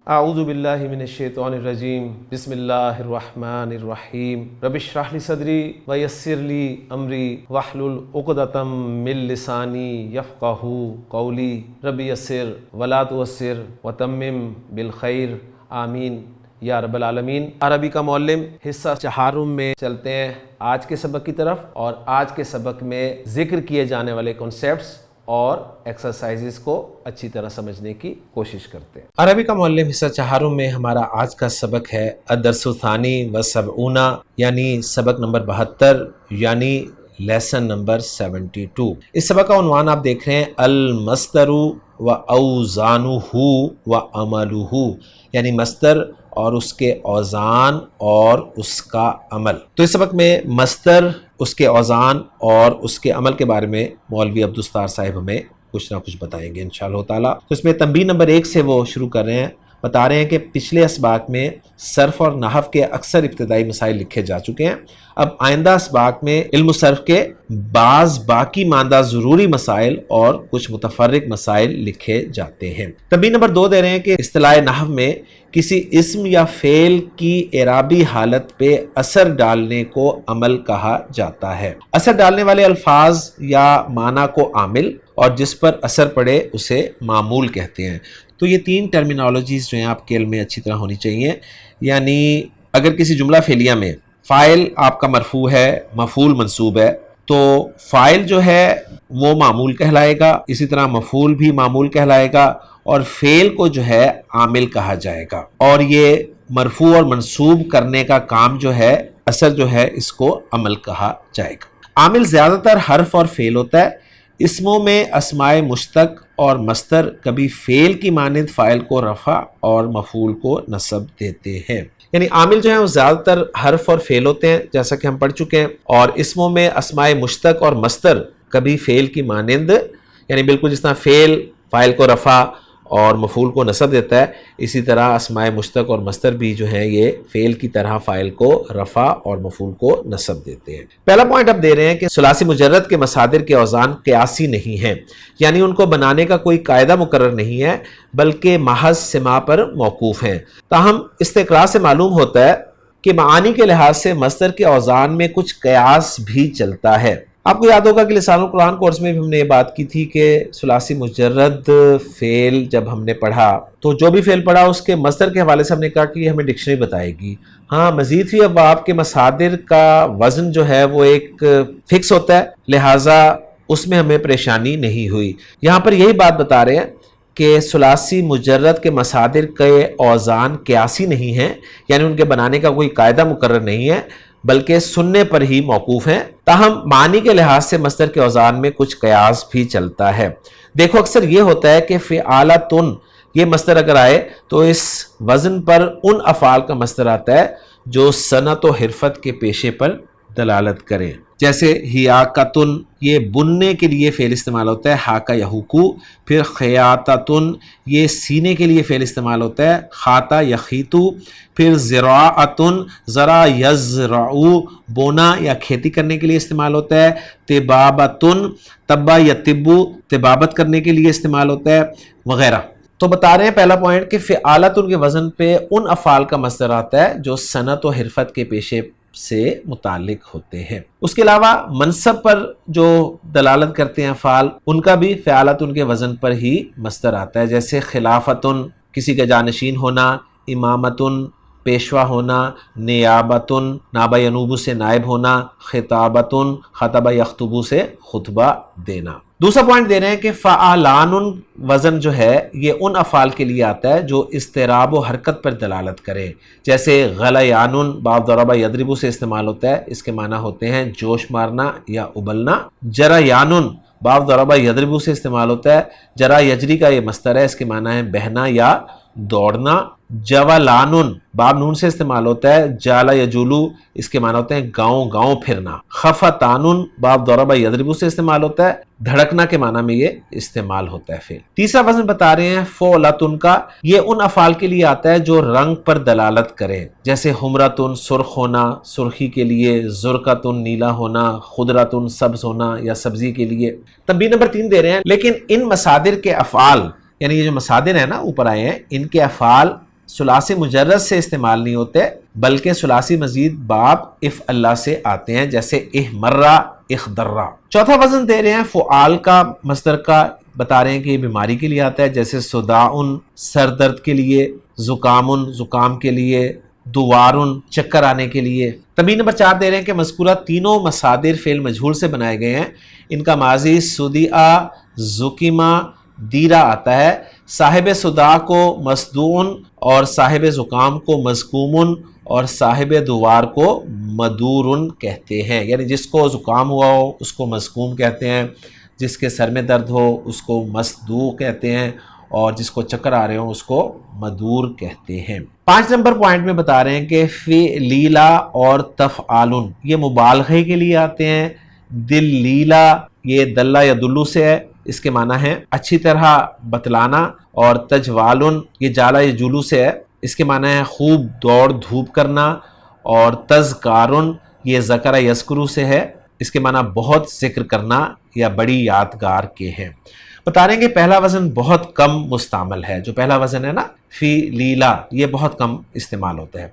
اعوذ باللہ من الشیطان الرجیم بسم اللہ الرحمن الرحیم رب اشرح لی صدری ویسر لی امری واحلل عقدۃ من لسانی یفقہوا قولی رب یسر ولا تعسر وتمم بالخیر آمین یا رب العالمین۔ عربی کا معلم حصہ چہارم میں چلتے ہیں آج کے سبق کی طرف، اور آج کے سبق میں ذکر کیے جانے والے کنسیپٹس اور ایکسرسائزز کو اچھی طرح سمجھنے کی کوشش کرتے ہیں۔ عربی کا معلم حصہ چہارم میں ہمارا آج کا سبق ہے الدرس الثانی والسبعون، یعنی سبق نمبر 72، یعنی لیسن نمبر 72۔ اس سبق کا عنوان آپ دیکھ رہے ہیں المصدر و اوزانہ و عملہ، یعنی مصدر اور اس کے اوزان اور اس کا عمل۔ تو اس سبق میں مصدر، اس کے اوزان اور اس کے عمل کے بارے میں مولوی عبدالستار صاحب ہمیں کچھ نہ کچھ بتائیں گے انشاءاللہ تعالیٰ۔ تو اس میں تنبیہ نمبر 1 سے وہ شروع کر رہے ہیں، بتا رہے ہیں کہ پچھلے اسباق میں صرف اور نحو کے اکثر ابتدائی مسائل لکھے جا چکے ہیں، اب آئندہ اسباق میں علم صرف کے بعض باقی ماندہ ضروری مسائل اور کچھ متفرق مسائل لکھے جاتے ہیں۔ تنبیہ نمبر 2 دے رہے ہیں کہ اصطلاح نحو میں کسی اسم یا فعل کی اعرابی حالت پہ اثر ڈالنے کو عمل کہا جاتا ہے۔ اثر ڈالنے والے الفاظ یا معنی کو عامل، اور جس پر اثر پڑے اسے معمول کہتے ہیں۔ تو یہ 3 ٹرمینالوجیز جو ہیں آپ کے علم میں اچھی طرح ہونی چاہیے، یعنی اگر کسی جملہ فعلیہ میں فاعل آپ کا مرفوع ہے، مفعول منصوب ہے، تو فاعل جو ہے وہ معمول کہلائے گا، اسی طرح مفعول بھی معمول کہلائے گا، اور فعل کو جو ہے عامل کہا جائے گا، اور یہ مرفوع اور منصوب کرنے کا کام جو ہے، اثر جو ہے، اس کو عمل کہا جائے گا۔ عامل زیادہ تر حرف اور فعل ہوتا ہے۔ اسموں میں اسماء مشتق اور مصدر کبھی فعل کی مانند فاعل کو رفع اور مفعول کو نصب دیتے ہیں، یعنی عامل جو ہیں وہ زیادہ تر حرف اور فعل ہوتے ہیں جیسا کہ ہم پڑھ چکے ہیں، اور اسموں میں اسماء مشتق اور مصدر کبھی فعل کی مانند، یعنی بالکل جس طرح فعل فاعل کو رفع اور مفعول کو نصب دیتا ہے، اسی طرح اسماء مشتق اور مصدر بھی جو ہیں یہ فعل کی طرح فاعل کو رفع اور مفعول کو نصب دیتے ہیں۔ پہلا پوائنٹ اب دے رہے ہیں کہ ثلاثی مجرد کے مصادر کے اوزان قیاسی نہیں ہیں، یعنی ان کو بنانے کا کوئی قاعدہ مقرر نہیں ہے، بلکہ محض سماع پر موقوف ہیں۔ تاہم استقراء سے معلوم ہوتا ہے کہ معانی کے لحاظ سے مصدر کے اوزان میں کچھ قیاس بھی چلتا ہے۔ آپ کو یاد ہوگا کہ لسان القرآن کورس میں بھی ہم نے یہ بات کی تھی کہ ثلاثی مجرد فعل جب ہم نے پڑھا تو جو بھی فعل پڑھا اس کے مصدر کے حوالے سے ہم نے کہا کہ یہ ہمیں ڈکشنری بتائے گی۔ ہاں، مزید فی ابواب کے مصادر کا وزن جو ہے وہ ایک فکس ہوتا ہے، لہٰذا اس میں ہمیں پریشانی نہیں ہوئی۔ یہاں پر یہی بات بتا رہے ہیں کہ ثلاثی مجرد کے مصادر کے اوزان قیاسی نہیں ہیں، یعنی ان کے بنانے کا کوئی قاعدہ مقرر نہیں ہے، بلکہ سننے پر ہی موقوف ہیں۔ تاہم معنی کے لحاظ سے مصدر کے اوزان میں کچھ قیاس بھی چلتا ہے۔ دیکھو اکثر یہ ہوتا ہے کہ فعالتن یہ مصدر اگر آئے تو اس وزن پر ان افعال کا مصدر آتا ہے جو صنعت و حرفت کے پیشے پر دلالت کریں، جیسے ہیاکتن یہ بننے کے لیے فعل استعمال ہوتا ہے، ہاکا یہوکو۔ پھر خیاتتن یہ سینے کے لیے فعل استعمال ہوتا ہے، خاتا یخیتو۔ پھر زراعتن زرع یزرعو بونا یا کھیتی کرنے کے لیے استعمال ہوتا ہے، طبابتن طبا یطبو طبابت کرنے کے لیے استعمال ہوتا ہے، وغیرہ۔ تو بتا رہے ہیں پہلا پوائنٹ کہ فعالتن کے وزن پہ ان افعال کا مصدر آتا ہے جو صنعت و حرفت کے پیشے سے متعلق ہوتے ہیں۔ اس کے علاوہ منصب پر جو دلالت کرتے ہیں افعال، ان کا بھی فعالتن کے وزن پر ہی مصدر آتا ہے، جیسے خلافتن کسی کا جانشین ہونا، امامتن پیشوا ہونا، نیابتن نابا ینوبو سے نائب ہونا، خطابتن خطبہ یخطبو سے خطبہ دینا۔ دوسرا پوائنٹ دے رہے ہیں کہ فعالان وزن جو ہے یہ ان افعال کے لیے آتا ہے جو اضطراب و حرکت پر دلالت کرے، جیسے غلیان باب ضربہ یضربو سے استعمال ہوتا ہے، اس کے معنی ہوتے ہیں جوش مارنا یا ابلنا۔ جریان باب ضربہ یضربو سے استعمال ہوتا ہے، جرا یجری کا یہ مصدر ہے، اس کے معنی ہے بہنا یا دوڑنا۔ جولان باب نون سے استعمال ہوتا ہے، جالا یجولو اس کے معنی ہوتے ہیں گاؤں گاؤں پھرنا۔ خفتان باب ضربہ یضربو سے استعمال ہوتا ہے، دھڑکنا کے معنی میں یہ استعمال ہوتا ہے فعل۔ تیسرا وزن بتا رہے ہیں فعلتن کا، یہ ان افعال کے لیے آتا ہے جو رنگ پر دلالت کرے، جیسے حمرتن سرخ ہونا سرخی کے لیے، زرقتن نیلا ہونا، خضرتن سبز ہونا یا سبزی کے لیے۔ تنبیہ نمبر 3 دے رہے ہیں لیکن ان مصادر کے افعال، یعنی یہ جو مصادر ہیں نا اوپر آئے ہیں، ان کے افعال ثلاثی مجرد سے استعمال نہیں ہوتے بلکہ ثلاثی مزید باب اف اللہ سے آتے ہیں، جیسے احمرہ، اخضرہ۔ چوتھا وزن دے رہے ہیں فعال کا، مصدر کا، بتا رہے ہیں کہ یہ بیماری کے لیے آتا ہے، جیسے صداعن سر درد کے لیے، زکامن زکام کے لیے، دوارن چکر آنے کے لیے۔ تمرین نمبر 4 دے رہے ہیں کہ مذکورہ تینوں مصادر فعل مجہول سے بنائے گئے ہیں، ان کا ماضی صدیع، زکیما، دیرہ آتا ہے۔ صاحب صداع کو مصدوعن اور صاحب زکام کو مزکومن اور صاحب دوار کو مدورن کہتے ہیں، یعنی جس کو زکام ہوا ہو اس کو مزکوم کہتے ہیں، جس کے سر میں درد ہو اس کو مصدوع کہتے ہیں، اور جس کو چکر آ رہے ہوں اس کو مدور کہتے ہیں۔ 5 نمبر پوائنٹ میں بتا رہے ہیں کہ فعلیلا اور تفعالن یہ مبالغے کے لیے آتے ہیں۔ دلیلا یہ دلہ یا دلو سے ہے، اس کے معنی ہے اچھی طرح بتلانا، اور تجوالن یہ جالا یا جلو سے ہے، اس کے معنی ہے خوب دوڑ دھوپ کرنا، اور تذکارن یہ ذکر یذکرو سے ہے، اس کے معنی بہت ذکر کرنا یا بڑی یادگار کے ہیں۔ بتا رہے ہیں کہ پہلا وزن بہت کم مستعمل ہے، جو پہلا وزن ہے نا فی لیلا، یہ بہت کم استعمال ہوتا ہے۔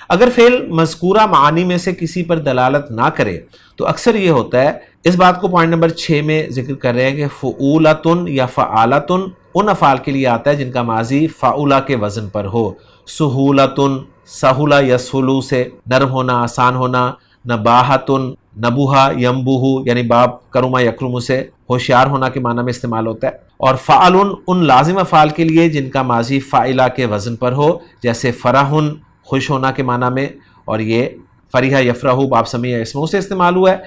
اگر فعل مذکورہ معانی میں سے کسی پر دلالت نہ کرے تو اکثر یہ ہوتا ہے، اس بات کو پوائنٹ نمبر 6 میں ذکر کر رہے ہیں کہ فعولتن یا فعالتن ان افعال کے لیے آتا ہے جن کا ماضی فعولہ کے وزن پر ہو۔ سہولتن سہولہ یسہلو سے نرم ہونا، آسان ہونا۔ نباہتن نبوہا ینبوہ یعنی باب کرما یکرم سے ہوشیار ہونا کے معنی میں استعمال ہوتا ہے۔ اور فعلن ان لازم افعال کے لیے جن کا ماضی فاعلہ کے وزن پر ہو، جیسے فرحن خوش ہونا کے معنی میں، اور یہ فریحہ یفرح باب سمیع اسمہ سے استعمال ہوا ہے۔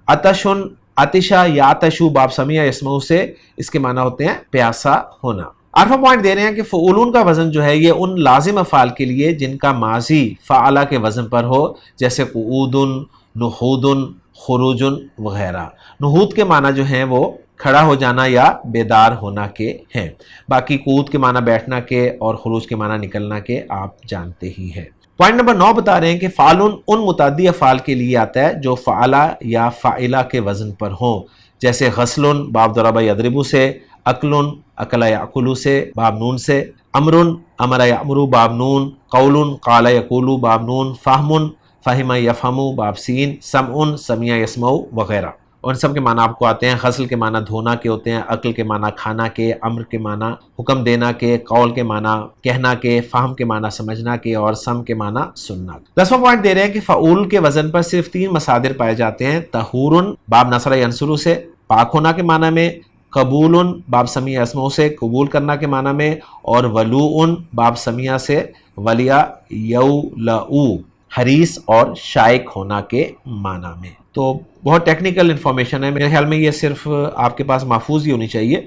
عطشن عطشہ یعطشو باب سمیع اسمہ سے اس کے معنی ہوتے ہیں پیاسا ہونا۔ 8واں پوائنٹ دے رہے ہیں کہ فعولون کا وزن جو ہے یہ ان لازم افعال کے لیے جن کا ماضی فعلہ کے وزن پر ہو، جیسے قعودن، نحودن، خروجن وغیرہ۔ نحود کے معنی جو ہیں وہ کھڑا ہو جانا یا بیدار ہونا کے ہیں، باقی قعود کے معنی بیٹھنا کے اور خروج کے معنی نکلنا کے آپ جانتے ہی ہیں۔ پوائنٹ نمبر 9 بتا رہے ہیں کہ فعلن ان متعدی افعال کے لیے آتا ہے جو فعلہ یا فاعلہ کے وزن پر ہوں، جیسے غسلن باب ضرب یضرب سے، اکلن اکل یاکل سے باب نون سے، امرن امر یامر باب نون، قول قال یقول باب نون، فہم فہم یفہم باب سین، سمع سمع یسمع وغیرہ۔ اور ان سب کے معنی آپ کو آتے ہیں۔ غسل کے معنی دھونا کے ہوتے ہیں، عقل کے معنی کھانا کے، امر کے معنی حکم دینا کے، قول کے معنی کہنا کے، فہم کے معنی سمجھنا کے، اور سم کے معنی سننا۔ 10واں پوائنٹ دے رہے ہیں کہ فعول کے وزن پر صرف 3 مصادر پائے جاتے ہیں۔ طہورن باب نصر ینصر سے پاک ہونا کے معنی میں، قبول باب سمیع اسمہ سے قبول کرنا کے معنی میں، اور ولوء باب سمیع سے ولیہ یولؤ حریص اور شائق ہونا کے معنی میں۔ تو بہت ٹیکنیکل انفارمیشن ہے، میرے خیال میں یہ صرف آپ کے پاس محفوظ ہی ہونی چاہیے،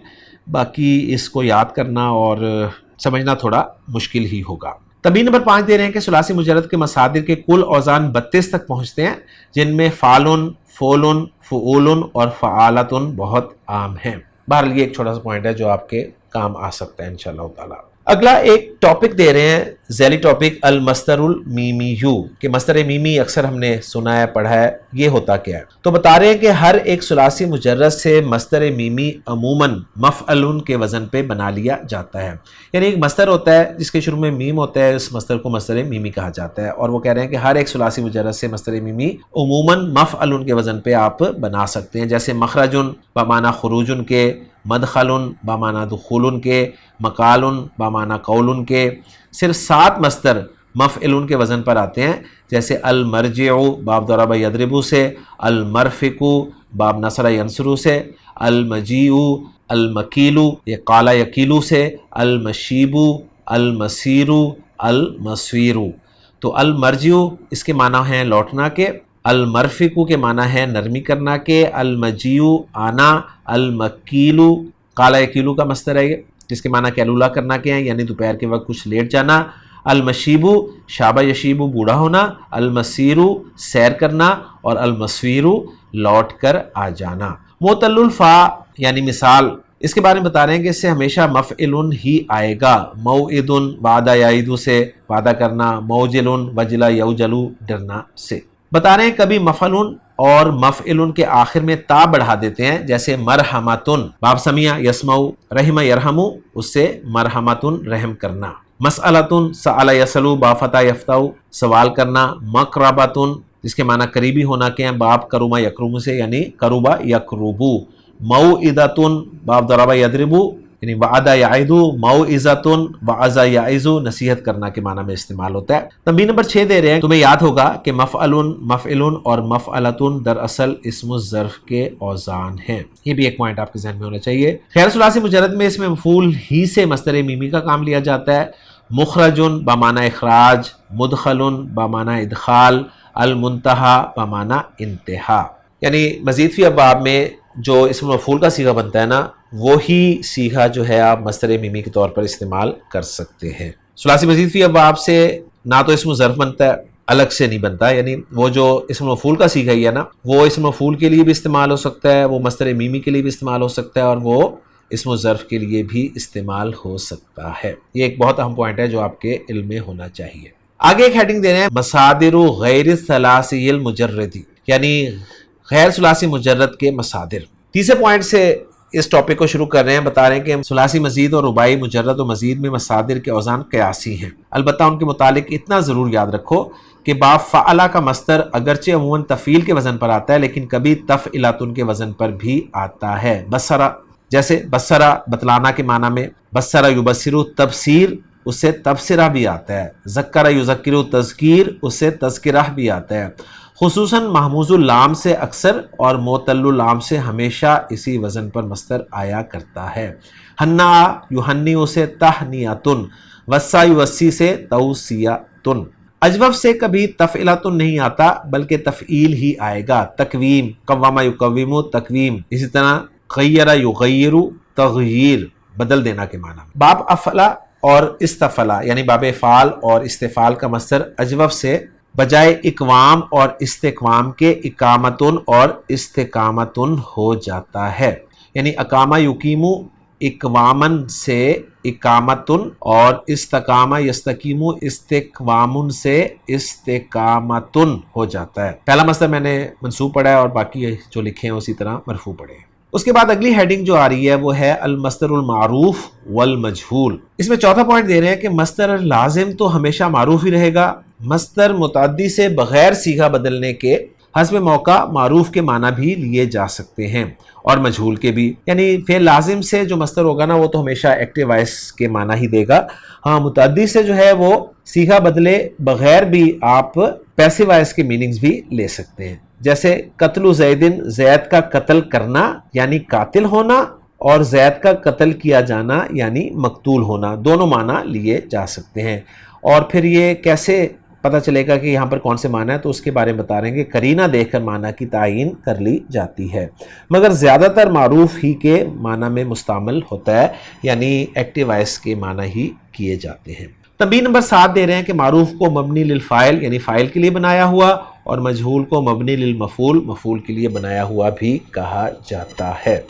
باقی اس کو یاد کرنا اور سمجھنا تھوڑا مشکل ہی ہوگا۔ تمرین نمبر 5 دے رہے ہیں کہ ثلاثی مجرد کے مصادر کے کل اوزان 32 تک پہنچتے ہیں، جن میں فعلن، فعلن، فعولن اور فعالتن بہت عام ہیں۔ بہرحال یہ ایک چھوٹا سا پوائنٹ ہے جو آپ کے کام آ سکتا ہے انشاءاللہ تعالی۔ اگلا ایک ٹاپک دے رہے ہیں، ذیلی ٹاپک المصدر المیمیو، کہ مصدر میمی اکثر ہم نے سنا ہے پڑھا ہے، یہ ہوتا کیا ہے؟ تو بتا رہے ہیں کہ ہر ایک ثلاثی مجرد سے مصدر میمی عموماً مفعلن کے وزن پہ بنا لیا جاتا ہے، یعنی ایک مصدر ہوتا ہے جس کے شروع میں میم ہوتا ہے، اس مصدر کو مصدر میمی کہا جاتا ہے، اور وہ کہہ رہے ہیں کہ ہر ایک ثلاثی مجرد سے مصدر میمی عموماً مفعلن کے وزن پہ آپ بنا سکتے ہیں، جیسے مخرجن بمعنی خروجن کے، مدخلن بمعنی دخولن کے، مقالن بمعنی قولن کے۔ صرف 7 مصدر مفعلن کے وزن پر آتے ہیں، جیسے المرجع باب ضرب یضرب سے، المرفق باب نصر ینصر سے، المجیع المکیل یہ قال یکیل سے، المشیب المسیر المسویر۔ تو المرجع اس کے معنی ہیں لوٹنا کے، المرفق کے معنی ہے نرمی کرنا کے، المجیع آنا، المکیل قال یکیل کا مصدر ہے جس کے معنی کیلولہ کرنا کے ہیں، یعنی دوپہر کے وقت کچھ لیٹ جانا، المشیب شاب یشیب بوڑھا ہونا، المسیر سیر کرنا، اور المسویر لوٹ کر آ جانا۔ معتل الفا یعنی مثال، اس کے بارے میں بتا رہے ہیں کہ اس سے ہمیشہ مفعلن ہی آئے گا، موعد وعدہ یعید سے وعدہ کرنا، موجل وجل یوجل ڈرنا سے۔ بتا رہے ہیں کبھی مفعلن اور مفعلن کے آخر میں تا بڑھا دیتے ہیں، جیسے مرحمتن باب سمیع یسمع، رحم یرحم اس سے مرحمتن رحم کرنا۔ مسئلتن سأل یسلو با فتح یفتح سوال کرنا، مقربتن جس کے معنی قریبی ہونا کے ہیں باب کروما یکروم سے یعنی کروبا یکروبو، موعدتن باب ضربا یضربو یعنی وعدہ یعیدو، موعظتن وعظ یعظ نصیحت کرنا کے معنی میں استعمال ہوتا ہے۔ تنبیہ نمبر 6 دے رہے ہیں، تمہیں یاد ہوگا کہ مفعلن مفعلن اور مفعلتن دراصل اسم الظرف کے اوزان ہیں، یہ بھی ایک پوائنٹ آپ کے ذہن میں ہونا چاہیے۔ غیر ثلاثی مجرد میں اس میں مفعول ہی سے مصدر میمی کا کام لیا جاتا ہے۔ مخرجن بمعنی اخراج، مدخلن بمعنی ادخال، المنتہا بمعنی انتہا، یعنی مزید فی ابواب میں جو اسم مفعول کا صیغہ بنتا ہے نا وہی صیغہ جو ہے آپ مصدر میمی کے طور پر استعمال کر سکتے ہیں۔ ثلاثی مزید فی ابواب سے نہ تو اسم ظرف بنتا ہے، الگ سے نہیں بنتا، یعنی وہ جو اسم مفعول کا صیغہ ہی ہے نا وہ اسم مفعول کے لیے بھی استعمال ہو سکتا ہے، وہ مصدر میمی کے لیے بھی استعمال ہو سکتا ہے، اور وہ اسم ظرف کے لیے بھی استعمال ہو سکتا ہے۔ یہ ایک بہت اہم پوائنٹ ہے جو آپ کے علم میں ہونا چاہیے۔ آگے ایک ہیڈنگ دے رہے ہیں مصادر غیر الثلاثی المجردی، یعنی غیر ثلاثی مجرد کے مصادر۔ تیسرے پوائنٹ سے اس ٹاپک کو شروع کر رہے ہیں، بتا رہے ہیں کہ ثلاثی مزید اور رباعی مجرد و مزید میں مصادر کے اوزان قیاسی ہیں، البتہ ان کے متعلق اتنا ضرور یاد رکھو کہ باب فعلا کا مصدر اگرچہ عموماً تفعیل کے وزن پر آتا ہے لیکن کبھی تفعیلاتن کے وزن پر بھی آتا ہے۔ بصرہ جیسے بصرہ بتلانا کے معنی میں، بصرہ یبصرو تبصیر اس سے تبصرہ بھی آتا ہے، ذکر یذکر تذکیر اس سے تذکرہ بھی آتا ہے۔ خصوصاً محموز اللام سے اکثر اور معتل اللام سے ہمیشہ اسی وزن پر مصدر آیا کرتا ہے۔ ہنا یہنی سے تہنیتن، وسا یوسی سے توسیتن۔ اجوف سے کبھی تفعیلاتن نہیں آتا بلکہ تفعیل ہی آئے گا، تقویم، قوامہ یقوم تقویم، اسی طرح غیر یغیر تغییر بدل دینا کے معنی۔ باب افعلا اور استفعلا یعنی باب افعال اور استفعال کا مصدر اجوف سے بجائے اقوام اور استقوام کے اقامتن اور استقامتن ہو جاتا ہے، یعنی اقامہ یقیمو اقوامن سے اقامتن اور استقامہ یستقیمو استقوامن سے استقامتن ہو جاتا ہے۔ پہلا مصدر میں نے منصوب پڑھا ہے اور باقی جو لکھے ہیں اسی طرح مرفوع پڑھے ہیں۔ اس کے بعد اگلی ہیڈنگ جو آ رہی ہے وہ ہے المصدر المعروف والمجہول۔ اس میں چوتھا پوائنٹ دے رہے ہیں کہ مصدر لازم تو ہمیشہ معروف ہی رہے گا، مصدر متعدی سے بغیر صیغہ بدلنے کے حسب موقع معروف کے معنی بھی لیے جا سکتے ہیں اور مجہول کے بھی، یعنی فعل لازم سے جو مصدر ہوگا نا وہ تو ہمیشہ ایکٹیو وائس کے معنی ہی دے گا، ہاں متعدی سے جو ہے وہ صیغہ بدلے بغیر بھی آپ پیسیو وائس کے میننگز بھی لے سکتے ہیں، جیسے قتل زیدن زید کا قتل کرنا یعنی قاتل ہونا، اور زید کا قتل کیا جانا یعنی مقتول ہونا، دونوں معنی لیے جا سکتے ہیں۔ اور پھر یہ کیسے پتہ چلے گا کہ یہاں پر کون سے معنی ہے، تو اس کے بارے میں بتا رہے ہیں کہ قرینہ دیکھ کر معنی کی تعین کر لی جاتی ہے، مگر زیادہ تر معروف ہی کے معنی میں مستعمل ہوتا ہے، یعنی ایکٹیو وائس کے معنی ہی کیے جاتے ہیں۔ تنبیہ نمبر 7 دے رہے ہیں کہ معروف کو مبنی للفاعل یعنی فاعل کے لیے بنایا ہوا اور مجہول کو مبنی للمفعول مفعول کے لیے بنایا ہوا بھی کہا جاتا ہے۔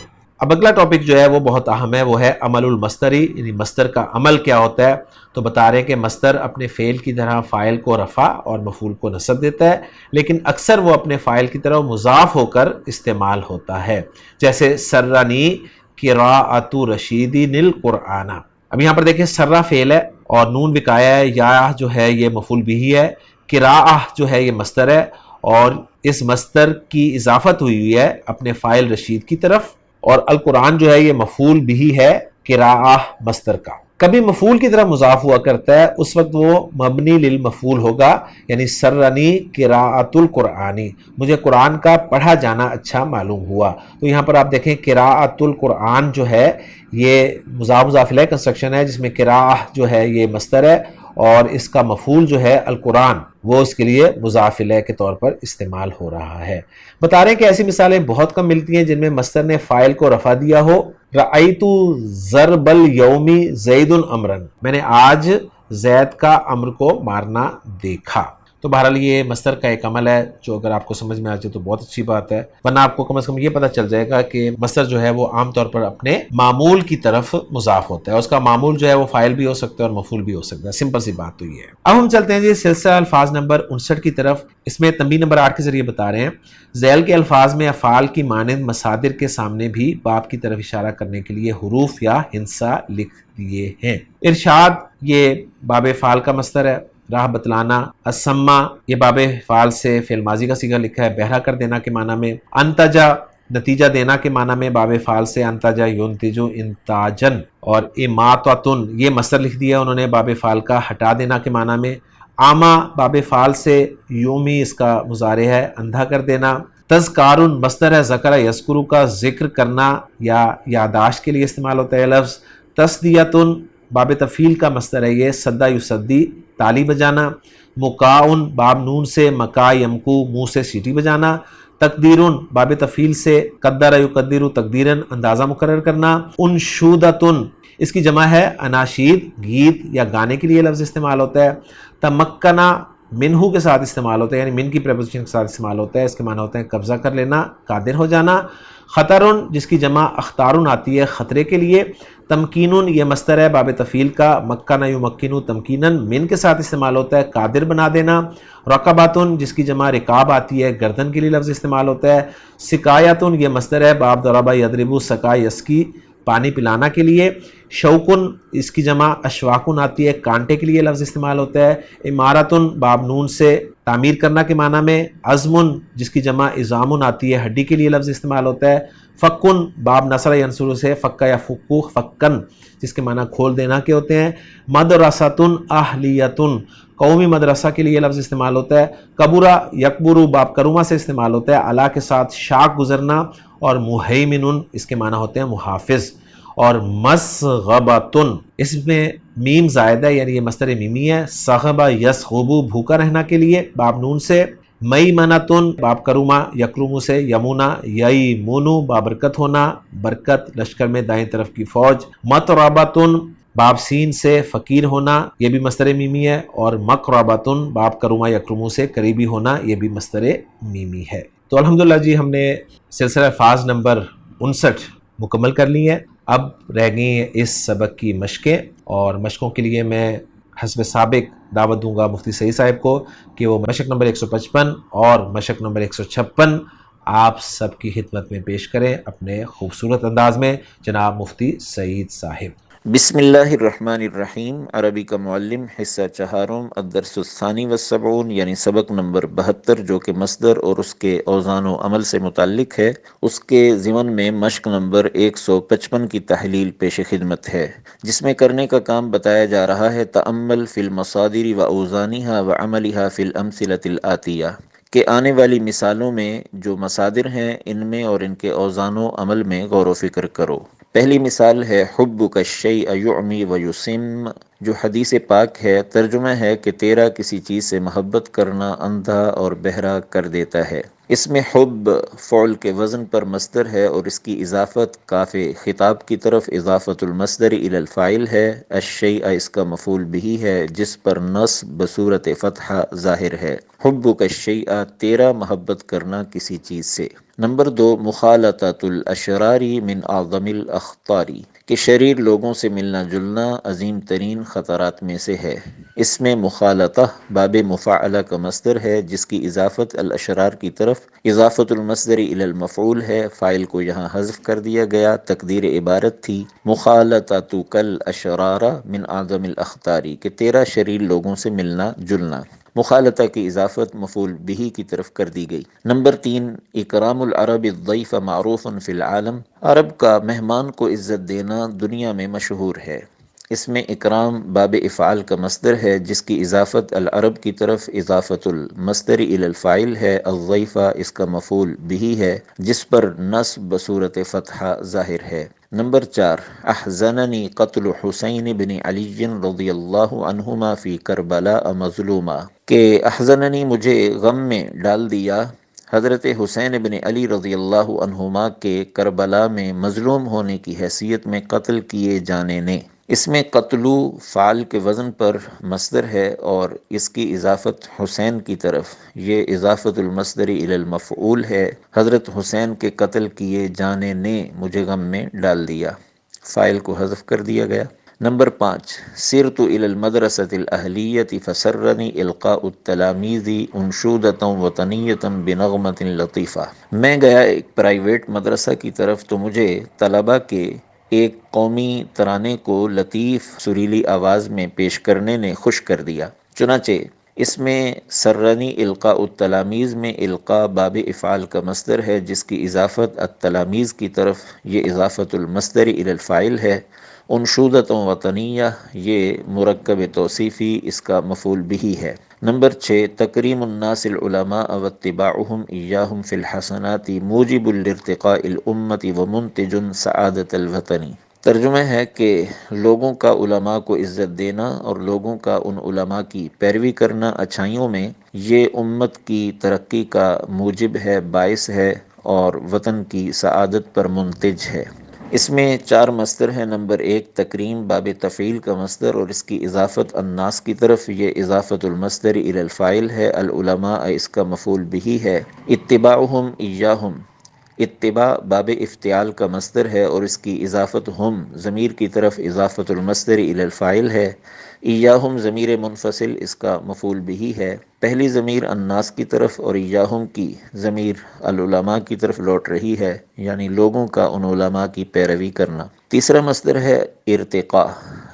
اب اگلا ٹاپک جو ہے وہ بہت اہم ہے، وہ ہے عمل المصدری، یعنی مصدر کا عمل کیا ہوتا ہے۔ تو بتا رہے ہیں کہ مصدر اپنے فعل کی طرح فاعل کو رفع اور مفعول کو نصب دیتا ہے، لیکن اکثر وہ اپنے فاعل کی طرح مضاف ہو کر استعمال ہوتا ہے، جیسے سرنی قراءۃ رشیدی القرآن۔ اب یہاں پر دیکھیں سرہ فعل ہے اور نون وقایہ ہے، یا جو ہے یہ مفعول بھی ہے، قراءہ جو ہے یہ مصدر ہے اور اس مصدر کی اضافت ہوئی ہے اپنے فاعل رشید کی طرف، اور القرآن جو ہے یہ مفعول بھی ہے قراءہ مصدر کا۔ کبھی مفعول کی طرف مضاف ہوا کرتا ہے، اس وقت وہ مبنی للمفعول ہوگا، یعنی سرنی قراءۃ القرآنی، مجھے قرآن کا پڑھا جانا اچھا معلوم ہوا۔ تو یہاں پر آپ دیکھیں قراءۃ القرآن جو ہے یہ مضاف مضاف الیہ کنسٹرکشن ہے، جس میں قراءہ جو ہے یہ مصدر ہے اور اس کا مفعول جو ہے القرآن وہ اس کے لیے مضاف الیہ کے طور پر استعمال ہو رہا ہے۔ بتا رہے ہیں کہ ایسی مثالیں بہت کم ملتی ہیں جن میں مصدر نے فاعل کو رفع دیا ہو۔ رأیت ضرب اليوم زید امرا، میں نے آج زید کا امر کو مارنا دیکھا۔ تو بہرحال یہ مصدر کا ایک عمل ہے جو اگر آپ کو سمجھ میں آ جائے تو بہت اچھی بات ہے، ورنہ آپ کو کم از کم یہ پتہ چل جائے گا کہ مصدر جو ہے وہ عام طور پر اپنے معمول کی طرف مضاف ہوتا ہے، اس کا معمول جو ہے وہ فاعل بھی ہو سکتا ہے اور مفعول بھی ہو سکتا ہے، سمپل سی بات تو یہ ہے۔ اب ہم چلتے ہیں جی سلسلہ الفاظ نمبر 59 کی طرف۔ اس میں تنبیہ نمبر 8 کے ذریعے بتا رہے ہیں ذیل کے الفاظ میں افعال کی مانند مصادر کے سامنے بھی باب کی طرف اشارہ کرنے کے لیے حروف یا ہندسہ لکھ دیے ہیں۔ ارشاد یہ باب فعال کا مصدر ہے، راہ بتلانا، اسما یہ باب فعال سے فعل ماضی کا صیغہ لکھا ہے، بہرا کر دینا کے معنی میں، انتجا نتیجہ دینا کے معنی میں باب فعال سے انتجا ینتجو انتاجن، اور اماتۃن یہ مصدر لکھ دیا انہوں نے باب فعال کا ہٹا دینا کے معنی میں، آما باب فعال سے یومی اس کا مضارع ہے اندھا کر دینا، تذکارن مصدر ہے ذکر یذکرو کا ذکر کرنا یا یاداشت کے لیے استعمال ہوتا ہے لفظ، تصدیتن باب تفعیل کا مصدر ہے یہ صدا یصدی تالی بجانا، مکاؤن باب نون سے مکا یمکو منہ سے سیٹی بجانا، تقدیرن باب تفعیل سے قدر یقدر تقدیرن اندازہ مقرر کرنا، انشودتن اس کی جمع ہے اناشید گیت یا گانے کے لیے لفظ استعمال ہوتا ہے، تمکنا منہو کے ساتھ استعمال ہوتا ہے یعنی من کی پریپوزیشن کے ساتھ استعمال ہوتا ہے، اس کے معنی ہوتے ہیں قبضہ کر لینا، قادر ہو جانا، خطرن جس کی جمع اختارن آتی ہے خطرے کے لیے، تمکینن یہ مصدر ہے باب تفعیل کا مکن یمکن تمکینن من کے ساتھ استعمال ہوتا ہے قادر بنا دینا، رقباتن جس کی جمع رکاب آتی ہے گردن کے لیے لفظ استعمال ہوتا ہے، سکایتن یہ مصدر ہے باب ضرب یضرب سقا یسقی پانی پلانا کے لیے، شوکن اس کی جمع اشواکن آتی ہے کانٹے کے لیے لفظ استعمال ہوتا ہے، عمارتن باب نون سے تعمیر کرنا کے معنی میں، عزمن جس کی جمع عظامن آتی ہے ہڈی کے لیے لفظ استعمال ہوتا ہے، فکن باب نصر ینصر سے فکا یا فکو فکن جس کے معنی کھول دینا کے ہوتے ہیں، مدرستن اہلیتن قومی مدرسہ کے لیے لفظ استعمال ہوتا ہے، کبورا یکبرو باب کروما سے استعمال ہوتا ہے علا کے ساتھ شاک گزرنا، اور مہیمن اس کے معنی ہوتے ہیں محافظ، اور مسغبتن اس میں میم زائدہ یعنی یہ مصدر میمی ہے، صغبہ یسغبو بھوکا رہنا کے لیے باب نون سے، میمنتن باب کروما یکرمو سے یمونا ییمونو بابرکت ہونا برکت لشکر میں دائیں طرف کی فوج، متربتن باب سین سے فقیر ہونا یہ بھی مصدر میمی ہے، اور مقربتن باب کروما یکرمو سے قریبی ہونا یہ بھی مصدر میمی ہے۔ تو الحمدللہ جی ہم نے سلسلہ الفاظ نمبر 59 مکمل کر لی ہے۔ اب رہ گئی ہیں اس سبق کی مشقیں، اور مشقوں کے لیے میں حسب سابق دعوت دوں گا مفتی سعید صاحب کو کہ وہ مشق نمبر 155 اور مشق نمبر 156 آپ سب کی خدمت میں پیش کریں اپنے خوبصورت انداز میں۔ جناب مفتی سعید صاحب۔ بسم اللہ الرحمن الرحیم۔ عربی کا معلم، حصہ چہارم، الدرس الثانی والسبعون یعنی سبق نمبر 72 جو کہ مصدر اور اس کے اوزان و عمل سے متعلق ہے، اس کے ضمن میں مشق نمبر 155 کی تحلیل پیش خدمت ہے، جس میں کرنے کا کام بتایا جا رہا ہے تأمل فی المصادر و اوزانها و عملها فی الامثلۃ الآتیہ، کہ آنے والی مثالوں میں جو مصادر ہیں ان میں اور ان کے اوزان و عمل میں غور و فکر کرو۔ پہلی مثال ہے حبک الشیء یعمی و یسم، جو حدیث پاک ہے، ترجمہ ہے کہ تیرا کسی چیز سے محبت کرنا اندھا اور بہرا کر دیتا ہے۔ اس میں حب فعل کے وزن پر مصدر ہے اور اس کی اضافت کاف خطاب کی طرف اضافت المصدر الی الفاعل ہے، الشیء اس کا مفعول بہ ہے جس پر نصب بصورت فتحہ ظاہر ہے۔ حبک الشیء تیرا محبت کرنا کسی چیز سے۔ نمبر 2 مخالطۃ الاشرار من اعظم الاخطار، کہ شریر لوگوں سے ملنا جلنا عظیم ترین خطرات میں سے ہے۔ اس میں مخالطہ باب مفاعلہ کا مصدر ہے جس کی اضافت الاشرار کی طرف اضافت المصدر الی المفعول ہے، فاعل کو یہاں حذف کر دیا گیا، تقدیر عبارت تھی مخالطتک الاشرار من اعظم الاخطار، کہ تیرا شریر لوگوں سے ملنا جلنا۔ مخالطہ کی اضافت مفعول بہ کی طرف کر دی گئی۔ نمبر 3 اکرام العرب الضیف معروف فی العالم، عرب کا مہمان کو عزت دینا دنیا میں مشہور ہے۔ اس میں اکرام باب افعال کا مصدر ہے جس کی اضافت العرب کی طرف اضافت المصدر الی الفاعل ہے، الضیفہ اس کا مفعول بہ ہے جس پر نصب بصورت فتحہ ظاہر ہے۔ نمبر 4 احزننی قتل حسین بن علی رضی اللہ عنہما فی کربلاء مظلوما، کہ احزننی مجھے غم میں ڈال دیا حضرت حسین بن علی رضی اللہ عنہما کے کربلا میں مظلوم ہونے کی حیثیت میں قتل کیے جانے نے۔ اس میں قتلو فعل کے وزن پر مصدر ہے، اور اس کی اضافت حسین کی طرف، یہ اضافت المصدر الی المفعول ہے۔ حضرت حسین کے قتل کیے جانے نے مجھے غم میں ڈال دیا، فاعل کو حذف کر دیا گیا۔ نمبر 5، سرت الی المدرسۃ الاہلیۃ فسرنی القاء التلامیذ انشودۃ وطنیۃ بنغمۃ لطیفہ۔ میں گیا ایک پرائیویٹ مدرسہ کی طرف تو مجھے طلبہ کے ایک قومی ترانے کو لطیف سریلی آواز میں پیش کرنے نے خوش کر دیا۔ چنانچہ اس میں سرنی القاء التلامیذ میں القاء باب افعال کا مصدر ہے، جس کی اضافت التلامیذ کی طرف، یہ اضافت المصدر الی الفاعل ہے۔ انشودۃ وطنیہ، یہ مرکب توصیفی، اس کا مفعول بہ ہے۔ نمبر 6، تکریم الناس العلماء واتباعهم ایاہم فی الحسنات موجب لارتقاء الامت ومنتج سعادت الوطنی۔ ترجمہ ہے کہ لوگوں کا علماء کو عزت دینا اور لوگوں کا ان علماء کی پیروی کرنا اچھائیوں میں، یہ امت کی ترقی کا موجب ہے، باعث ہے، اور وطن کی سعادت پر منتج ہے۔ اس میں 4 مصدر ہیں۔ نمبر 1، تکریم باب تفعیل کا مصدر اور اس کی اضافت الناس کی طرف، یہ اضافت المصدر الی الفاعل ہے۔ العلماء اس کا مفعول بہ ہے۔ اتباعہم ایاہم، اتباع باب افتعال کا مصدر ہے اور اس کی اضافت ہم ضمیر کی طرف، اضافت المصدر الی الفاعل ہے۔ ایاہم ضمیر منفصل، اس کا مفعول بہ ہے۔ پہلی ضمیر الناس کی طرف اور ایاہم کی ضمیر العلماء کی طرف لوٹ رہی ہے، یعنی لوگوں کا ان علماء کی پیروی کرنا۔ تیسرا مصدر ہے ارتقاء،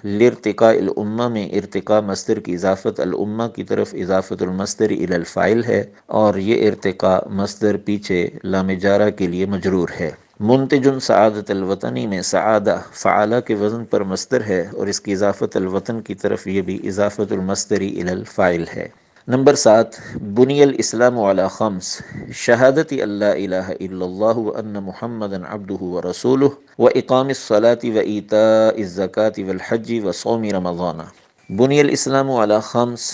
لارتقاء الامہ میں ارتقاء مصدر کی اضافت الامہ کی طرف، اضافت المصدر الی الفاعل ہے، اور یہ ارتقاء مصدر پیچھے لام جارہ کے لیے مجرور ہے۔ منتج سعادت الوطنی میں سعادہ فعالہ کے وزن پر مصدر ہے اور اس کی اضافت الوطن کی طرف، یہ بھی اضافت المصدر الی الفاعل ہے۔ نمبر 7، بنی الاسلام علی 5، شہادت اللہ الہ الا اللہ وان محمدا عبدہ ورسولہ واقام الصلاۃ وایتاء الزکاۃ والحج وصوم رمضان۔ بنی الاسلام علی 5،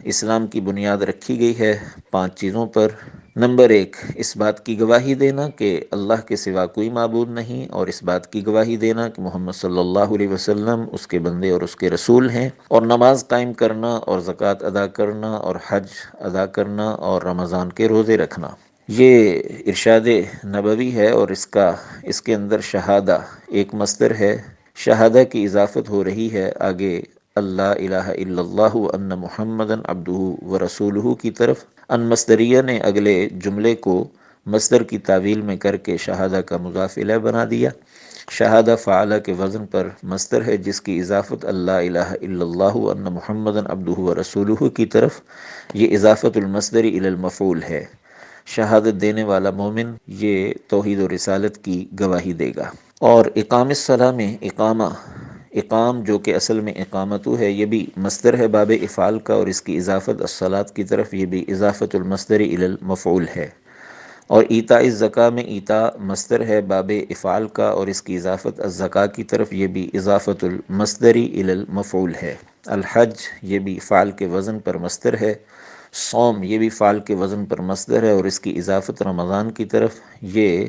اسلام کی بنیاد رکھی گئی ہے 5 چیزوں پر۔ نمبر 1، اس بات کی گواہی دینا کہ اللہ کے سوا کوئی معبود نہیں، اور اس بات کی گواہی دینا کہ محمد صلی اللہ علیہ وسلم اس کے بندے اور اس کے رسول ہیں، اور نماز قائم کرنا اور زکوٰۃ ادا کرنا اور حج ادا کرنا اور رمضان کے روزے رکھنا۔ یہ ارشاد نبوی ہے، اور اس کے اندر شہادہ ایک مصدر ہے، شہادہ کی اضافت ہو رہی ہے آگے اللہ الہ الا اللہ وان محمدا عبدہ ورسولہ کی طرف۔ ان مصدریہ نے اگلے جملے کو مصدر کی تعویل میں کر کے شہادہ کا مضاف الیہ بنا دیا۔ شہادہ فعلہ کے وزن پر مصدر ہے، جس کی اضافت اللہ الہ الا اللہ وان محمدا عبدہ ورسولہ کی طرف، یہ اضافت المصدر الی المفعول ہے۔ شہادت دینے والا مومن یہ توحید و رسالت کی گواہی دے گا۔ اور اقام الصلاۃ میں اقام جو کہ اصل میں اقامتو ہے، یہ بھی مصدر ہے باب افعال کا، اور اس کی اضافت الصلاۃ کی طرف، یہ بھی اضافت المصدر الی المفعول ہے۔ اور ایتاء الزکاۃ میں ایتاء مصدر ہے باب افعال کا، اور اس کی اضافت الزکاۃ کی طرف، یہ بھی اضافت المصدر الی المفعول ہے۔ الحج یہ بھی فعل کے وزن پر مصدر ہے۔ صوم یہ بھی فعل کے وزن پر مصدر ہے، اور اس کی اضافت رمضان کی طرف، یہ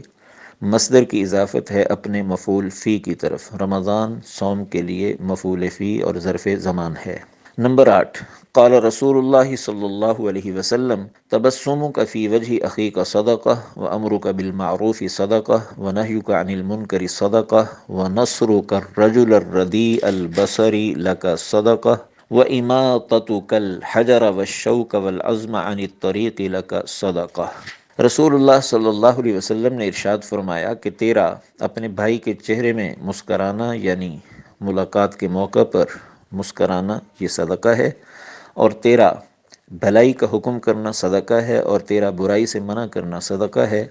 مصدر کی اضافت ہے اپنے مفعول فی کی طرف۔ رمضان صوم کے لیے مفعول فی اور ظرف زمان ہے۔ نمبر 8، قال رسول اللہ صلی اللہ علیہ وسلم تبسمک فی وجہ اخیک صدقہ وامرک بالمعروف صدقہ ونہیک عن المنکر صدقہ ونصرک الرجل الردیء البصر لک صدقہ واماطتک الحجر والشوک والعزم عن الطریق لک صدقہ۔ رسول اللہ صلی اللہ علیہ وسلم نے ارشاد فرمایا کہ تیرا اپنے بھائی کے چہرے میں مسکرانا، یعنی ملاقات کے موقع پر مسکرانا، یہ صدقہ ہے، اور تیرا بھلائی کا حکم کرنا صدقہ ہے، اور تیرا برائی سے منع کرنا صدقہ ہے،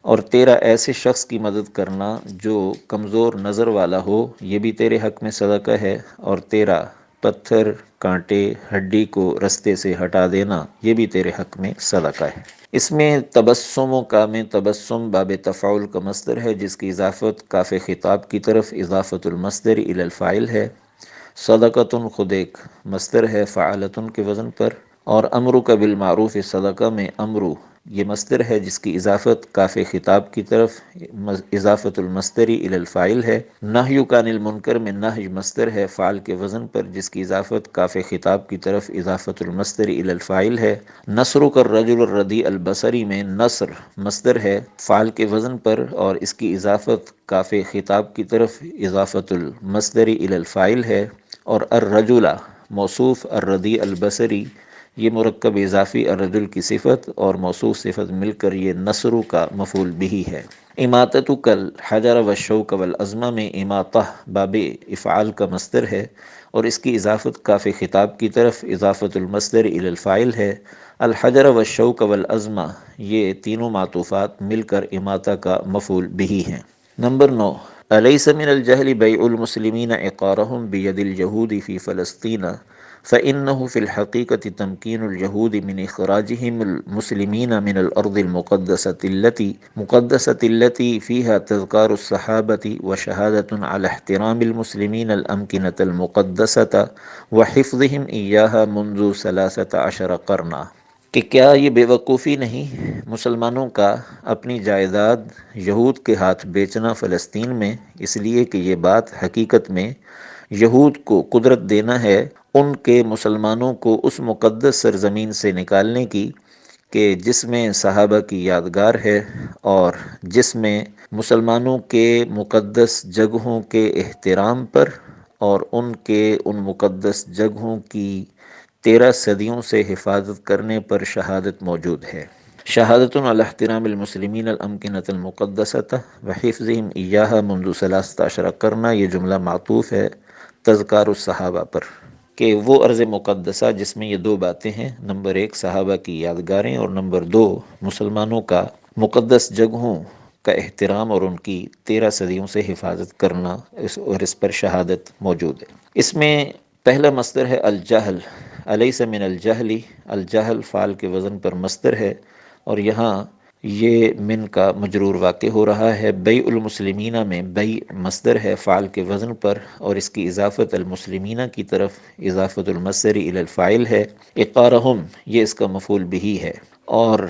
اور تیرا ایسے شخص کی مدد کرنا جو کمزور نظر والا ہو، یہ بھی تیرے حق میں صدقہ ہے، اور تیرا پتھر کانٹے ہڈی کو رستے سے ہٹا دینا، یہ بھی تیرے حق میں صدقہ ہے۔ اس میں تبسم و کام تبسم باب تفعول کا مصدر ہے، جس کی اضافت کاف خطاب کی طرف، اضافت المصدر الی الفاعل ہے۔ صدقۃ خود ایک مصدر ہے فعالۃ کے وزن پر، اور امرک بالمعروف صدقہ میں امرو یہ مصدر ہے جس کی اضافت کاف خطاب کی طرف اضافت المصدری الی الفاعل ہے۔ نہی عن المنکر میں نہی مصدر ہے فعل کے وزن پر جس کی اضافت کاف خطاب کی طرف اضافت المصدری الی الفاعل ہے۔ نصر کا الرجل الردیء البصری میں نصر مصدر ہے فعل کے وزن پر اور اس کی اضافت کاف خطاب کی طرف اضافت المصدری الی الفاعل ہے۔ اور الرجل موصوف الردیء البصری یہ مرکب اضافی الرجل کی صفت اور موصوف صفت مل کر یہ نصر کا مفعول بہ ہے۔ اماطۃ کل حجر والشوک والعظم میں اماطہ باب افعال کا مصدر ہے اور اس کی اضافت کاف خطاب کی طرف اضافت المصدر الی الفاعل ہے۔ الحجر والشوک والعظم یہ تینوں معطوفات مل کر اماطہ کا مفعول بہ ہیں۔ نمبر 9، الیس من الجہل بیع المسلمین عقارهم بید الجہود فی فلسطین فإنه في الحقيقة تمكين اليهود من إخراجهم المسلمين من الأرض المقدسة التي فيها تذكار الصحابة وشهادة على احترام المسلمين الأمكنة المقدسة وحفظهم إياها منذ 13 قرنا۔ کہ کیا یہ بے وقوفی نہیں مسلمانوں کا اپنی جائیداد یہود کے ہاتھ بیچنا فلسطین میں، اس لیے کہ یہ بات حقیقت میں یہود کو قدرت دینا ہے ان کے مسلمانوں کو اس مقدس سرزمین سے نکالنے کی کہ جس میں صحابہ کی یادگار ہے اور جس میں مسلمانوں کے مقدس جگہوں کے احترام پر اور ان کے ان مقدس جگہوں کی 13 صدیوں سے حفاظت کرنے پر شہادت موجود ہے۔ شہادت علی احترام المسلمین الامکنۃ المقدسۃ وحفظہم ایاہا منذ 13 قرنا، یہ جملہ معطوف ہے تذکار الصحابہ پر کہ وہ ارض مقدسہ جس میں یہ دو باتیں ہیں، نمبر 1 صحابہ کی یادگاریں اور نمبر 2 مسلمانوں کا مقدس جگہوں کا احترام اور ان کی 13 صدیوں سے حفاظت کرنا، اور اس پر شہادت موجود ہے۔ اس میں پہلا مصدر ہے الجہل، الیس من الجہل، الجہل فعل کے وزن پر مصدر ہے اور یہاں یہ من کا مجرور واقع ہو رہا ہے۔ بیع المسلمین میں بیع مصدر ہے فعل کے وزن پر اور اس کی اضافت المسلمین کی طرف اضافت المصدر الی الفاعل ہے۔ اقارہم یہ اس کا مفعول بہ ہے۔ اور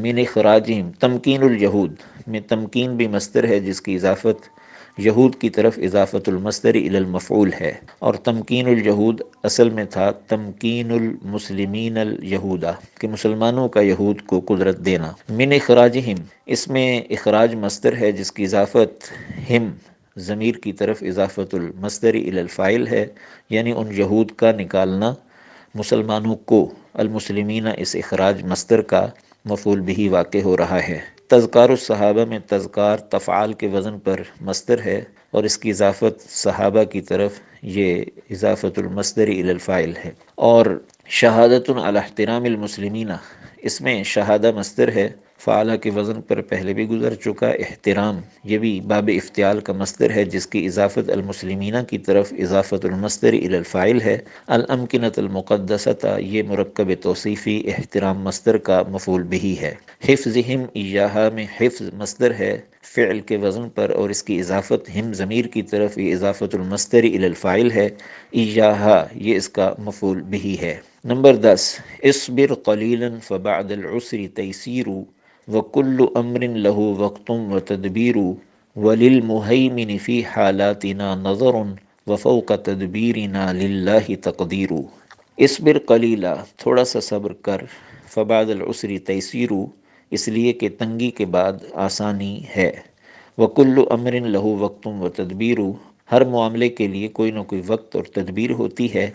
من اخراجہم تمکین الیہود میں تمکین بھی مصدر ہے جس کی اضافت یہود کی طرف اضافت المصدر الی المفعول ہے، اور تمکین الیہود اصل میں تھا تمکین المسلمین الیہود کہ مسلمانوں کا یہود کو قدرت دینا۔ من اخراجہم اس میں اخراج مصدر ہے جس کی اضافت ہم ضمیر کی طرف اضافت المصدر الی الفاعل ہے، یعنی ان یہود کا نکالنا مسلمانوں کو، المسلمین اس اخراج مصدر کا مفعول بہ واقع ہو رہا ہے۔ تذکار الصحابہ میں تذکار تفعال کے وزن پر مصدر ہے اور اس کی اضافت صحابہ کی طرف یہ اضافت المصدر الی الفاعل ہے۔ اور شہادت علی احترام المسلمین اس میں شہادہ مصدر ہے فعلہ کے وزن پر پہلے بھی گزر چکا۔ احترام یہ بھی باب افتعال کا مصدر ہے جس کی اضافت المسلمین کی طرف اضافت المصدر الی الفاعل ہے۔ الامکنۃ المقدسۃ یہ مرکب توصیفی احترام مصدر کا مفعول بہ ہے۔ حفظہم ایاہا میں حفظ مصدر ہے فعل کے وزن پر اور اس کی اضافت ہم ضمیر کی طرف یہ اضافت المصدر الی الفاعل ہے۔ ایاہا یہ اس کا مفعول بہ ہے۔ نمبر 10، اصبر قلیلا فبعد العسر تیسیر وکل امر له وقت وتدبیر وللمہیمن فی حالاتنا نظر وفوق تدبیرنا للہ تقدیر۔ اصبر قلیلا تھوڑا سا صبر کر، فبعد العسر تیسیر اس لیے کہ تنگی کے بعد آسانی ہے، وکل امر له وقت وتدبیر ہر معاملے کے لیے کوئی نہ کوئی وقت اور تدبیر ہوتی ہے۔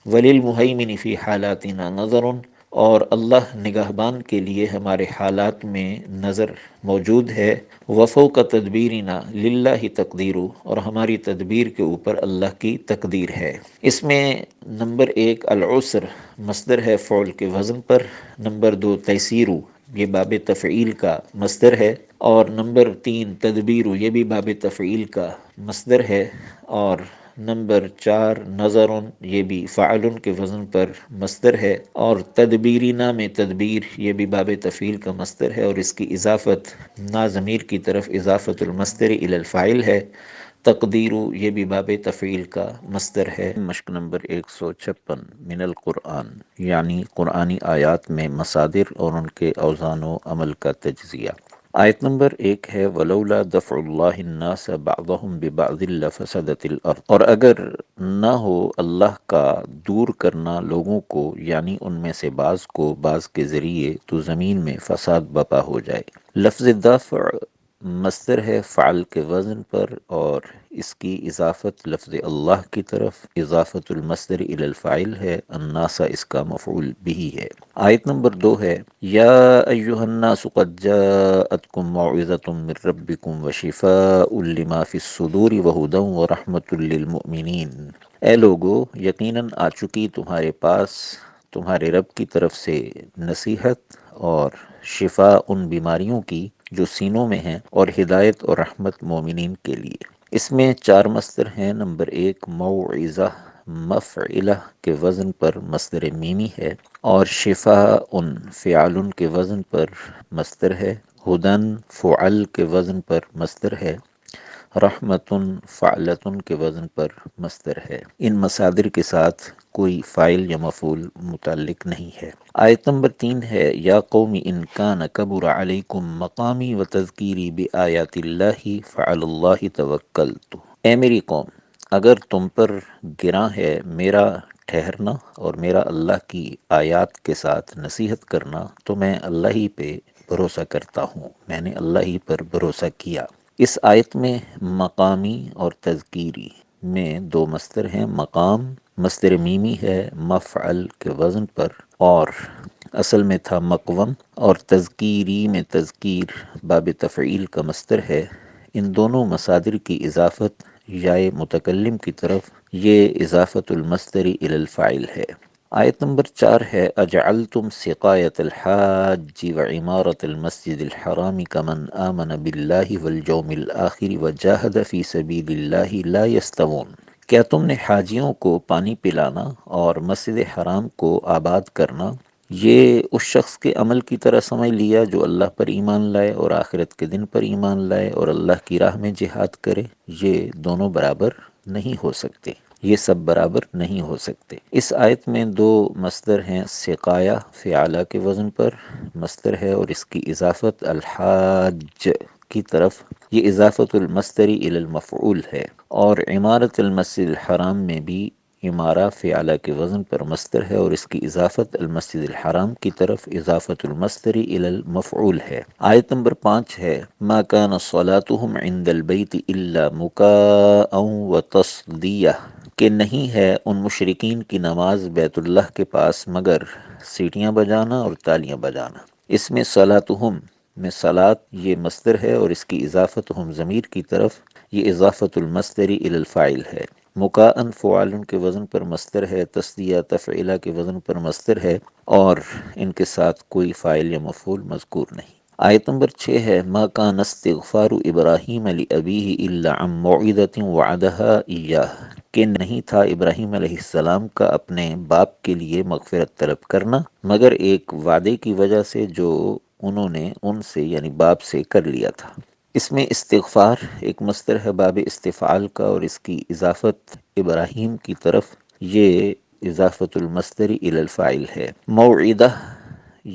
وللمہیمن فی حالاتنا نظر اور اللہ نگہبان کے لیے ہمارے حالات میں نظر موجود ہے۔ وفوق تدبیرنا للہ تقدیر اور ہماری تدبیر کے اوپر اللہ کی تقدیر ہے۔ اس میں نمبر 1 العسر مصدر ہے فعل کے وزن پر، نمبر 2 تیسیر یہ باب تفعیل کا مصدر ہے، اور نمبر 3 تدبیر یہ بھی باب تفعیل کا مصدر ہے، اور نمبر 4 نظر یہ بھی فعل کے وزن پر مصدر ہے، اور تدبیرنا میں تدبیر یہ بھی باب تفعیل کا مصدر ہے اور اس کی اضافت نا ضمیر کی طرف اضافت المصدر الی الفاعل ہے۔ تقدیر یہ بھی باب تفعیل کا مصدر ہے۔ مشق نمبر 156 من القرآن، یعنی قرآنی آیات میں مصادر اور ان کے اوزان و عمل کا تجزیہ۔ آیت نمبر 1 ہے ولولا دفع اللہ الناس بعضهم ببعض لفسدت الارض، اور اگر نہ ہو اللہ کا دور کرنا لوگوں کو، یعنی ان میں سے بعض کو بعض کے ذریعے، تو زمین میں فساد برپا ہو جائے۔ لفظ دفع مصدر ہے فعل کے وزن پر، اور اس کی اضافت لفظ اللہ کی طرف، اضافت المصدر الی الفاعل ہے، الناس اس کا مفعول بھی ہے۔ آیت نمبر 2 ہے یا ایہا الناس قد جاءتکم موعظۃ من ربکم وشفاء لما فی الصدور وہدی ورحمۃ للمؤمنین، اے لوگو یقیناً آ چکی تمہارے پاس تمہارے رب کی طرف سے نصیحت اور شفا ان بیماریوں کی جو سینوں میں ہیں، اور ہدایت اور رحمت مومنین کے لیے۔ اس میں 4 مصدر ہیں۔ نمبر 1 موعظہ مفعلہ کے وزن پر مصدر میمی ہے، اور شفاء فعل کے وزن پر مصدر ہے، ہدن فعل کے وزن پر مصدر ہے، رحمت فعلتن کے وزن پر مصدر ہے۔ ان مصادر کے ساتھ کوئی فاعل یا مفعول متعلق نہیں ہے۔ آیت نمبر 3 ہے یا قوم ان کان کبر علیکم مقامی و تذکیری بآیات اللہ فعلی اللہ توکلت، اے میری قوم اگر تم پر گراں ہے میرا ٹھہرنا اور میرا اللہ کی آیات کے ساتھ نصیحت کرنا، تو میں اللہ ہی پہ بھروسہ کرتا ہوں، میں نے اللہ ہی پر بھروسہ کیا۔ اس آیت میں مقامی اور تذکیری میں 2 مصدر ہیں۔ مقام مصدر میمی ہے مفعل کے وزن پر، اور اصل میں تھا مقوم، اور تذکیری میں تذکیر باب تفعیل کا مصدر ہے۔ ان دونوں مصادر کی اضافت یائے متکلم کی طرف، یہ اضافت المصدر الی الفاعل ہے۔ آیت نمبر 4 ہے اجعلتم سقایت الحاج وعمارت المسجد الحرام کمن آمن باللہ والیوم الآخر وجاہد فی سبیل اللہ لا یستوون، کیا تم نے حاجیوں کو پانی پلانا اور مسجد حرام کو آباد کرنا یہ اس شخص کے عمل کی طرح سمجھ لیا جو اللہ پر ایمان لائے اور آخرت کے دن پر ایمان لائے اور اللہ کی راہ میں جہاد کرے؟ یہ دونوں برابر نہیں ہو سکتے، یہ سب برابر نہیں ہو سکتے۔ اس آیت میں 2 مصدر ہیں۔ سقایا فعالہ کے وزن پر مصدر ہے، اور اس کی اضافت الحاج کی طرف، یہ اضافت المصدری الی المفعول ہے۔ اور عمارت المسجد الحرام میں بھی عمارہ فعلہ کے وزن پر مصدر ہے، اور اس کی اضافت المسجد الحرام کی طرف، اضافت المصدر الی المفعول ہے۔ آیت نمبر 5 ہے ما کان صلاتهم عند البیت الا مکاء وتصدیہ، کہ نہیں ہے ان مشرکین کی نماز بیت اللہ کے پاس مگر سیٹیاں بجانا اور تالیاں بجانا۔ اس میں صلاتهم میں صلات یہ مصدر ہے، اور اس کی اضافت ہم ضمیر کی طرف، یہ اضافت المصدر الی الفاعل ہے۔ مکاءن فعال کے وزن پر مصدر ہے، تصدیہ تفعیلہ کے وزن پر مصدر ہے، اور ان کے ساتھ کوئی فاعل یا مفعول مذکور نہیں۔ آیت نمبر 6 ہے ما کان استغفار ابراہیم لابیہ الا عن موعظۃ وعدہا ایاہ، کہ نہیں تھا ابراہیم علیہ السلام کا اپنے باپ کے لیے مغفرت طلب کرنا مگر ایک وعدے کی وجہ سے جو انہوں نے ان سے یعنی باپ سے کر لیا تھا۔ اس میں استغفار ایک مصدر ہے باب استفعال کا، اور اس کی اضافت ابراہیم کی طرف، یہ اضافت المصدر الی الفاعل ہے۔ موعدہ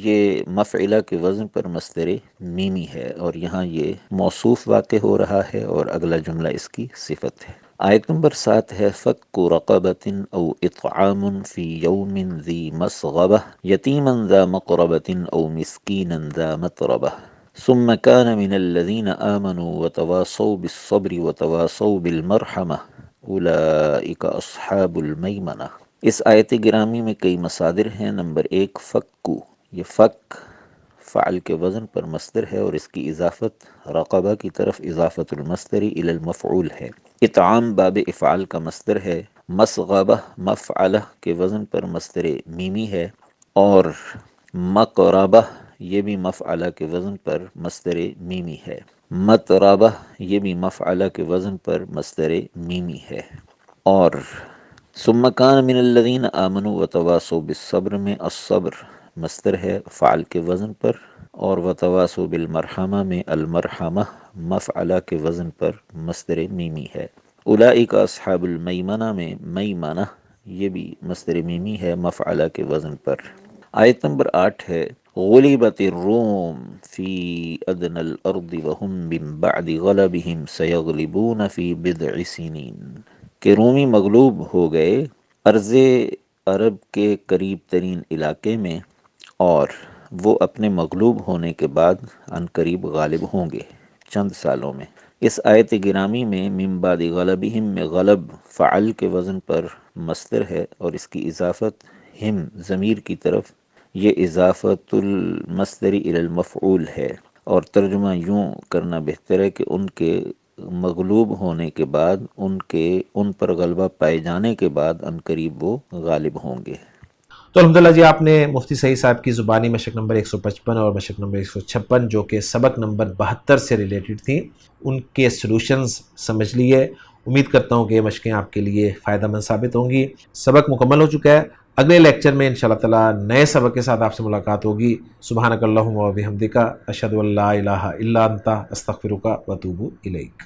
یہ مفعلہ کے وزن پر مصدر میمی ہے، اور یہاں یہ موصوف واقع ہو رہا ہے، اور اگلا جملہ اس کی صفت ہے۔ آیت نمبر 7 ہے فک رقبۃ او اطعام فی یوم ذی مسغبہ یتیما ذا مقربۃ او مسکینا ذا متربہ ثم كان من الذين آمنوا وتواصوا بالصبر وتواصوا بالمرحمة اولئک اصحاب المیمنہ۔ اس آیت گرامی میں کئی مصادر ہیں۔ نمبر 1 فکو، یہ فک فعل کے وزن پر مصدر ہے، اور اس کی اضافت رقبہ کی طرف اضافت المصدر الی المفعول ہے۔ اطعام باب افعال کا مصدر ہے، مسغبہ مفعلہ کے وزن پر مصدر میمی ہے، اور مقربہ یہ بھی مفعلہ کے وزن پر مصدر میمی ہے، متربہ یہ بھی مفعلہ کے وزن پر مصدر میمی ہے۔ اور ثم کان من الذین آمنوا وتواصوا بالصبر میں الصبر مصدر ہے فعل کے وزن پر، اور وتواصوا بالمرحمہ میں المرحمہ مفعلہ کے وزن پر مصدر میمی ہے۔ اولئک اصحاب المیمنہ میں میمنہ یہ بھی مصدر میمی ہے مفعلہ کے وزن پر۔ آیت نمبر 8 ہے غلبت الروم فی ادنى الارض وهم من بعد غلبهم سیغلبون فی بضع سنین، کہ رومی مغلوب ہو گئے ارض عرب کے قریب ترین علاقے میں، اور وہ اپنے مغلوب ہونے کے بعد عن قریب غالب ہوں گے چند سالوں میں۔ اس آیت گرامی میں من بعد غلبہم میں غلب فعل کے وزن پر مصدر ہے، اور اس کی اضافت ہم ضمیر کی طرف، یہ اضافت المصدر الی المفعول ہے، اور ترجمہ یوں کرنا بہتر ہے کہ ان کے مغلوب ہونے کے بعد، ان پر غلبہ پائے جانے کے بعد ان قریب وہ غالب ہوں گے۔ تو الحمدللہ جی آپ نے مفتی سعید صاحب کی زبانی مشق نمبر 155 اور مشق نمبر 156 جو کہ سبق نمبر 72 سے ریلیٹڈ تھیں، ان کے سلوشنز سمجھ لیے۔ امید کرتا ہوں کہ یہ مشقیں آپ کے لیے فائدہ مند ثابت ہوں گی۔ سبق مکمل ہو چکا ہے، اگلے لیکچر میں انشاءاللہ تعالیٰ نئے سبق کے ساتھ آپ سے ملاقات ہوگی۔ سبحانک اللہم و بحمدک، اشہد ان لا الہ الا انت، استغفرک و اتوب الیک۔